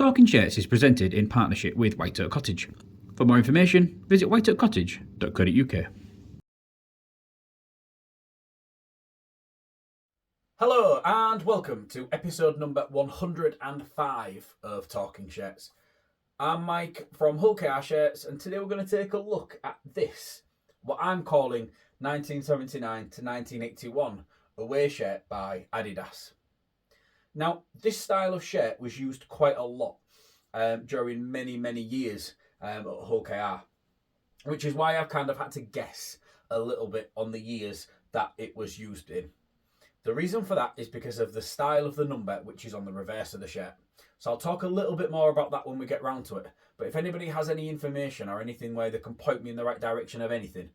Talking Shirts is presented in partnership with White Oak Cottage. For more information, visit whiteoakcottage.co.uk. Hello and welcome to episode number 105 of Talking Shirts. I'm Mike from Hull KR Shirts, and today we're going to take a look at this, what I'm calling 1979 to 1981 away shirt by Adidas. Now, this style of shirt was used quite a lot during many years at Hull KR, which is why I've kind of had to guess a little bit on the years that it was used in. The reason for that is because of the style of the number, which is on the reverse of the shirt. So I'll talk a little bit more about that when we get round to it. But if anybody has any information or anything where they can point me in the right direction of anything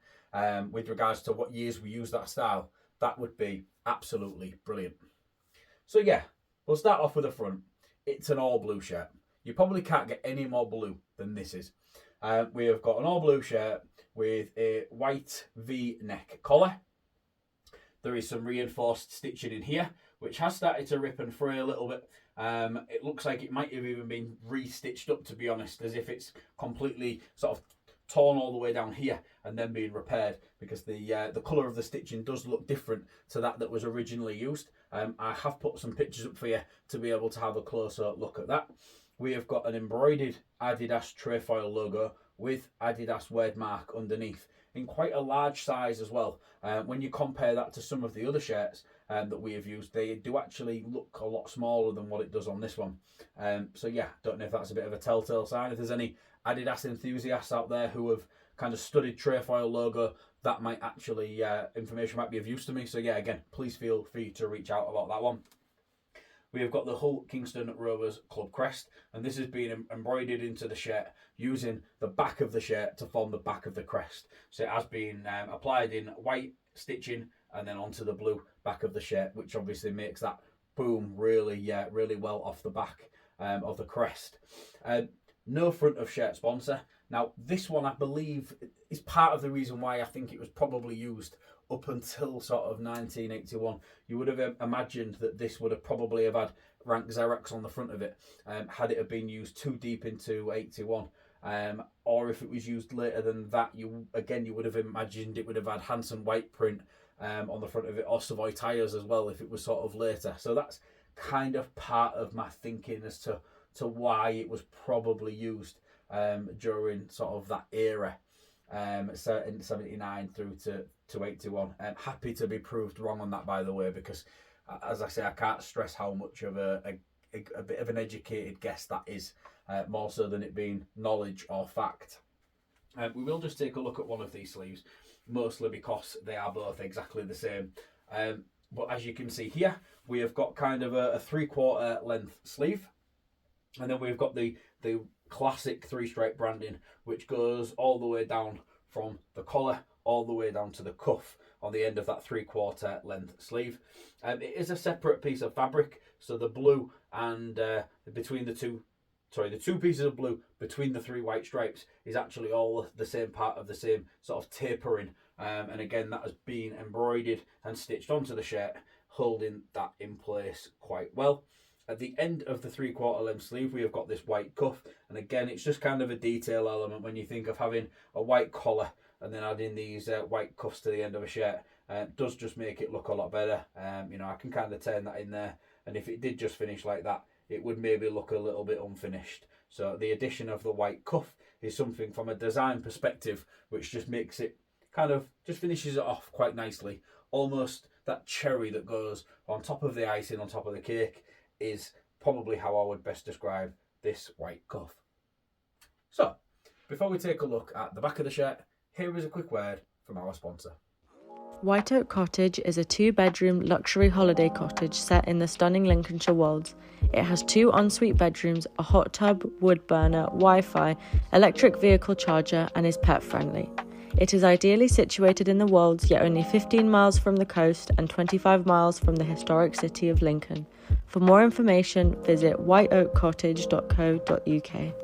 with regards to what years we use that style, that would be absolutely brilliant. So yeah, we'll start off with the front. It's an all blue shirt. You probably can't get any more blue than this is. We have got an all blue shirt with a white V-neck collar. There is some reinforced stitching in here, which has started to rip and fray a little bit. It looks like it might have even been re-stitched up, to be honest, as if it's completely sort of torn all the way down here and then being repaired, because the colour of the stitching does look different to that was originally used. I have put some pictures up for you to be able to have a closer look at that. We have got an embroidered Adidas trefoil logo with Adidas word mark underneath, in quite a large size as well. When you compare that to some of the other shirts that we have used, they do actually look a lot smaller than what it does on this one. So yeah, don't know if that's a bit of a telltale sign. If there's any Adidas enthusiasts out there who have kind of studied trefoil logo, that might actually, information might be of use to me. So yeah, again, please feel free to reach out about that one. We have got the Hull Kingston Rovers Club crest, and this has been embroidered into the shirt using the back of the shirt to form the back of the crest. So it has been applied in white stitching and then onto the blue back of the shirt, which obviously makes that boom really well off the back of the crest. No front of shirt sponsor. Now, this one, I believe, is part of the reason why I think it was probably used up until sort of 1981. You would have imagined that this would have probably have had rank Xerox on the front of it, had it have been used too deep into 81. Or if it was used later than that, you would have imagined it would have had Hanson white print on the front of it, or Savoy tyres as well if it was sort of later. So that's kind of part of my thinking as to why it was probably used during sort of that era, so in 79 through to 81. Happy to be proved wrong on that, by the way, because as I say, I can't stress how much of a bit of an educated guess that is, more so than it being knowledge or fact. We will just take a look at one of these sleeves, mostly because they are both exactly the same. But as you can see here, we have got kind of a 3/4 length sleeve, and then we've got the classic 3-stripe branding, which goes all the way down from the collar all the way down to the cuff on the end of that 3/4 length sleeve. It is a separate piece of fabric, so the blue and the two pieces of blue between the 3 white stripes is actually all the same part of the same sort of tapering, and again, that has been embroidered and stitched onto the shirt, holding that in place quite well. At the end of the 3/4 length sleeve, we have got this white cuff, and again, it's just kind of a detail element when you think of having a white collar and then adding these white cuffs to the end of a shirt. It does just make it look a lot better. I can kind of turn that in there, and if it did just finish like that, it would maybe look a little bit unfinished. So the addition of the white cuff is something from a design perspective which just makes it kind of just finishes it off quite nicely. Almost that cherry that goes on top of the icing on top of the cake is probably how I would best describe this white cuff. So, before we take a look at the back of the shirt, here is a quick word from our sponsor. White Oak Cottage is a 2-bedroom luxury holiday cottage set in the stunning Lincolnshire Wolds. It has 2 ensuite bedrooms, a hot tub, wood burner, Wi-Fi, electric vehicle charger, and is pet friendly. It is ideally situated in the Wolds, yet only 15 miles from the coast and 25 miles from the historic city of Lincoln. For more information, visit whiteoakcottage.co.uk.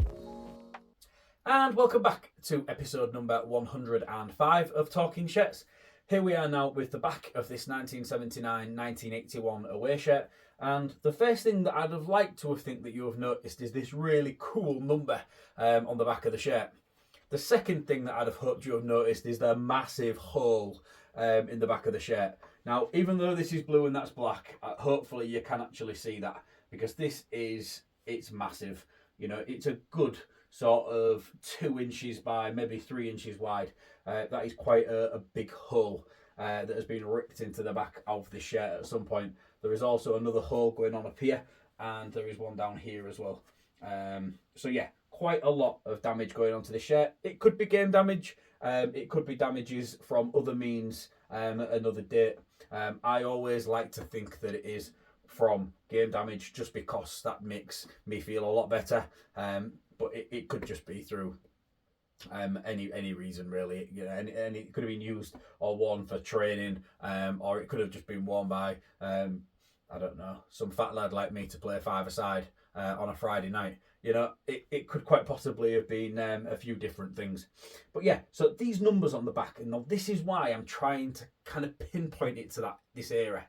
And welcome back to episode number 105 of Talking Shirts. Here we are now with the back of this 1979-1981 away shirt. And the first thing that I'd have liked to have think that you have noticed is this really cool number on the back of the shirt. The second thing that I'd have hoped you have noticed is the massive hole in the back of the shirt. Now, even though this is blue and that's black, hopefully you can actually see that, because it's massive. You know, it's a good sort of 2 inches by maybe 3 inches wide. That is quite a big hole that has been ripped into the back of the shirt at some point. There is also another hole going on up here, and there is one down here as well. So yeah, quite a lot of damage going on to the shirt. It could be game damage. It could be damages from other means at another date. I always like to think that it is from game damage, just because that makes me feel a lot better. But it could just be through any reason really. You know, and it could have been used or worn for training, or it could have just been worn by I don't know, some fat lad like me to play five-a-side on a Friday night. You know, it could quite possibly have been a few different things. But yeah, so these numbers on the back, and now this is why I'm trying to kind of pinpoint it to this era.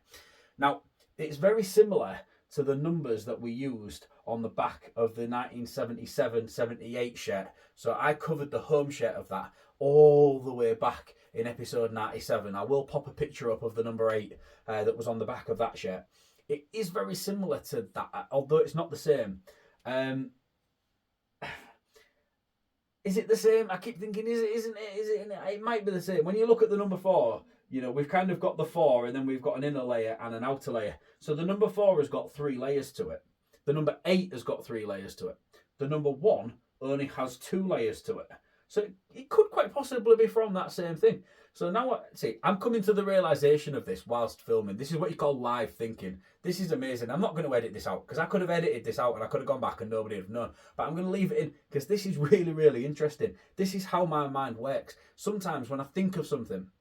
Now, it's very similar to the numbers that we used on the back of the 1977-78 shirt. So I covered the home shirt of that all the way back in episode 97. I will pop a picture up of the number 8 that was on the back of that shirt. It is very similar to that, although it's not the same. Is it the same? I keep thinking, isn't it? It might be the same. When you look at the number 4, you know, we've kind of got the 4, and then we've got an inner layer and an outer layer. So the number 4 has got 3 layers to it. The number 8 has got 3 layers to it. The number 1 only has 2 layers to it. So it could quite possibly be from that same thing. So now, see, I'm coming to the realisation of this whilst filming. This is what you call live thinking. This is amazing. I'm not going to edit this out, because I could have edited this out and I could have gone back and nobody would have known. But I'm going to leave it in, because this is really, really interesting. This is how my mind works. Sometimes when I think of something,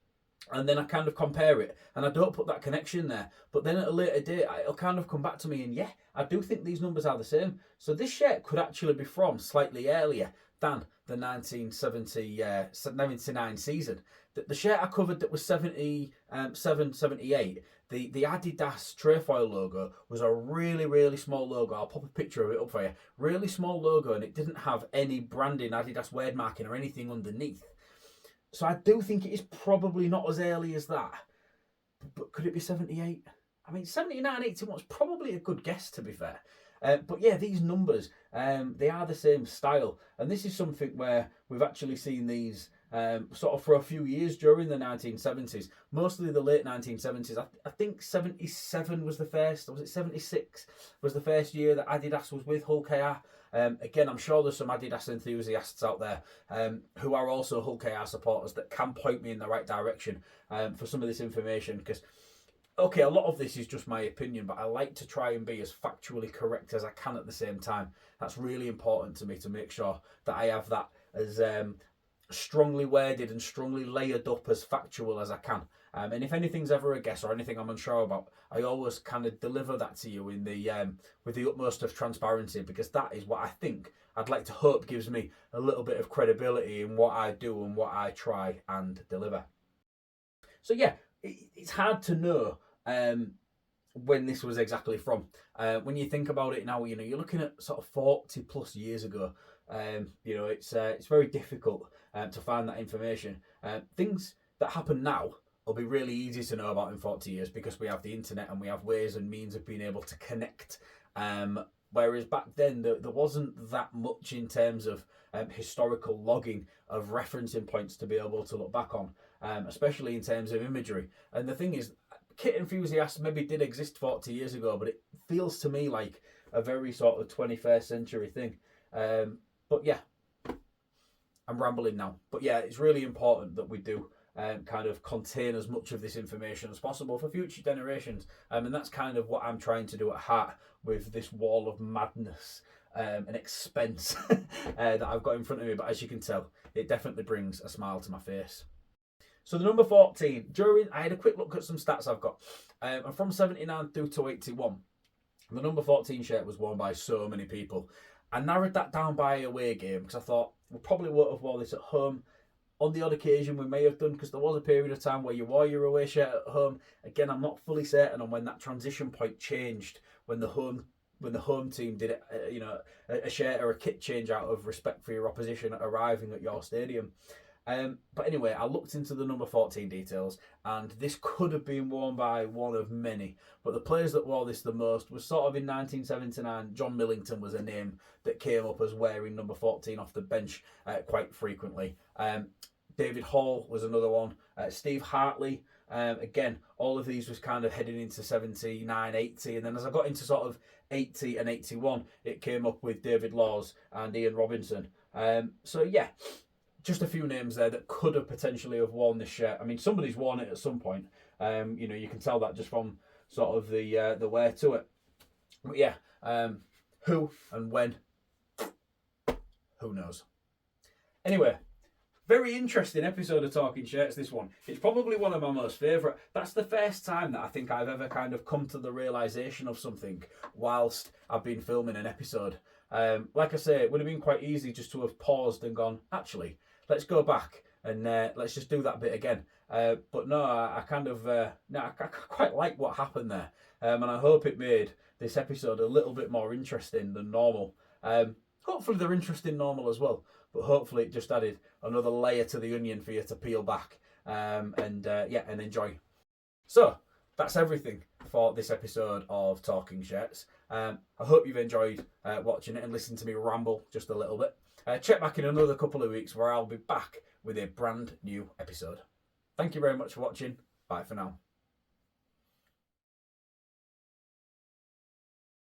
and then I kind of compare it, and I don't put that connection there, but then at a later date, it'll kind of come back to me, and yeah, I do think these numbers are the same. So this shirt could actually be from slightly earlier than the 1979 season. The shirt I covered that was 77, 78, the Adidas trefoil logo was a really, really small logo. I'll pop a picture of it up for you. Really small logo, and it didn't have any branding, Adidas word marking or anything underneath. So I do think it is probably not as early as that. But could it be 78? I mean, 79, 81 is probably a good guess, to be fair. But yeah, these numbers, they are the same style. And this is something where we've actually seen these sort of for a few years during the 1970s. Mostly the late 1970s. I think 77 was the first, or was it 76 was the first year that Adidas was with Hull KR. Again, I'm sure there's some Adidas enthusiasts out there who are also Hull KR supporters that can point me in the right direction for some of this information, because okay, a lot of this is just my opinion, but I like to try and be as factually correct as I can at the same time. That's really important to me, to make sure that I have that as strongly worded and strongly layered up as factual as I can. And if anything's ever a guess or anything I'm unsure about, I always kind of deliver that to you in the with the utmost of transparency, because that is what I think, I'd like to hope, gives me a little bit of credibility in what I do and what I try and deliver. So yeah, it's hard to know when this was exactly from. When you think about it now, you know, you're looking at sort of 40 plus years ago. You know, it's very difficult to find that information. Things that happen now will be really easy to know about in 40 years, because we have the internet and we have ways and means of being able to connect. Whereas back then, there wasn't that much in terms of historical logging of referencing points to be able to look back on, especially in terms of imagery. And the thing is, kit enthusiasts maybe did exist 40 years ago, but it feels to me like a very sort of 21st century thing. But yeah, I'm rambling now. But yeah, it's really important that we do kind of contain as much of this information as possible for future generations. And that's kind of what I'm trying to do at heart with this wall of madness and expense that I've got in front of me. But as you can tell, it definitely brings a smile to my face. So the number 14, I had a quick look at some stats I've got. And from 79 through to 81, the number 14 shirt was worn by so many people. I narrowed that down by away game, because I thought we probably won't have worn this at home. On the odd occasion we may have done, because there was a period of time where you wore your away shirt at home. Again, I'm not fully certain on when that transition point changed, when the home team did it, a shirt or a kit change out of respect for your opposition arriving at your stadium. But anyway, I looked into the number 14 details, and this could have been worn by one of many. But the players that wore this the most was sort of in 1979. John Millington was a name that came up as wearing number 14 off the bench quite frequently. David Hall was another one. Steve Hartley. Again, all of these was kind of heading into 79, 80, and then as I got into sort of 80 and 81, it came up with David Laws and Ian Robinson. So yeah, just a few names there that could have potentially have worn this shirt. I mean, somebody's worn it at some point. You can tell that just from sort of the wear to it. But yeah, who and when, who knows? Anyway, very interesting episode of Talking Shirts, this one. It's probably one of my most favourite. That's the first time that I think I've ever kind of come to the realisation of something whilst I've been filming an episode. Like I say, it would have been quite easy just to have paused and gone, actually, let's go back and let's just do that bit again. But no, I quite like what happened there. And I hope it made this episode a little bit more interesting than normal. Hopefully they're interesting normal as well, but hopefully it just added another layer to the onion for you to peel back and enjoy. So that's everything for this episode of Talking Shirts. I hope you've enjoyed watching it and listening to me ramble just a little bit. Check back in another couple of weeks where I'll be back with a brand new episode. Thank you very much for watching. Bye for now.